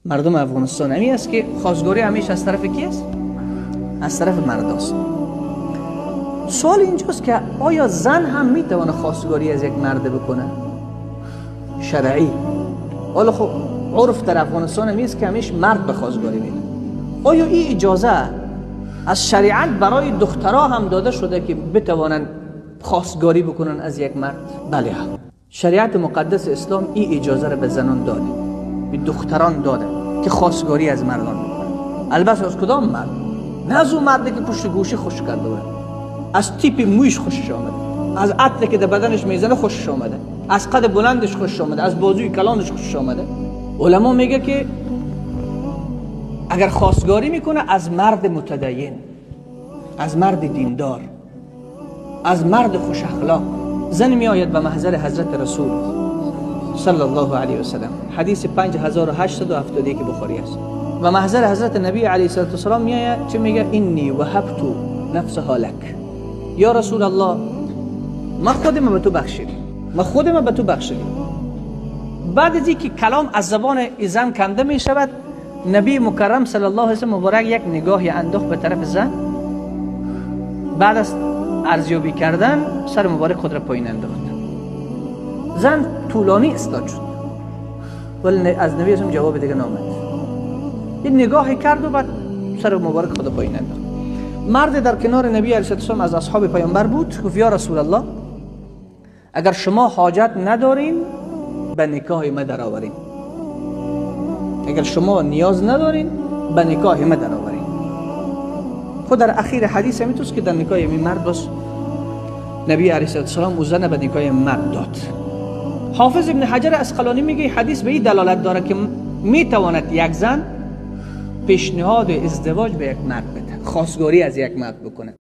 مردم افغانستان همی است که خواستگاری همیشه از طرف کی است؟ از طرف مرد است. سوال اینجاست که آیا زن هم میتونه خواستگاری از یک مرد بکنه؟ شرعی. حالا خب عرف در افغانستان همی است که همیشه مرد به خواستگاری میده. آیا این اجازه از شریعت برای دخترها هم داده شده که بتوانند خواستگاری بکنن از یک مرد؟ بله. شریعت مقدس اسلام این اجازه را به زنان داده، به دختران داده که خواستگاری از مردان بکنن. البته از کدام مرد؟ نه از اون مردی که پشت گوشی خوش کرده بود، از تیپ مویش خوشش آمده، از عطری که در بدنش میزنه خوشش آمده، از قد بلندش خوشش آمده، از بازوی کلانش خوشش آمده. علما میگه که اگر خواستگاری میکنه از مرد متدین، از مرد دیندار، از مرد خوش اخلاق. زن می آید به محضر حضرت رسول صلی الله علیه و سلم، حدیث 5871 بخاری است. و محضر حضرت نبی علیه السلام می آید چه میگه؟ انی وهبت نفسها لک، یا رسول الله ما خودم به تو بخشیدم، ما خودم به تو بخشیدم. بعد از اینکه کلام از زبان زن کنده می شود، نبی مکرم صلی الله علیه و مبارک یک نگاهی انداخت به طرف زن. بعد از ارزیابی کردن سر مبارک خود را پایین انداخت. زن طولانی استاد شد ولی از نبی اسم جواب دیگه نامد. این نگاهی کرد و بعد سر مبارک خود پایین انداخت. مرد در کنار نبی علیه السلام از اصحاب پیامبر بود، گفت یا رسول الله اگر شما حاجت ندارین به نکاح ما درآورین، اگر شما نیاز ندارین به نکاح ما درآورین. خود در اخیر حدیث همی توست که در نکاح می مرد بس نبی علیه السلام او زن به نکاح مرد داد. حافظ ابن حجر اسقلانی میگه حدیث به این دلالت داره که میتواند یک زن پیشنهاد ازدواج به یک مرد بده، خواستگاری از یک مرد بکنه.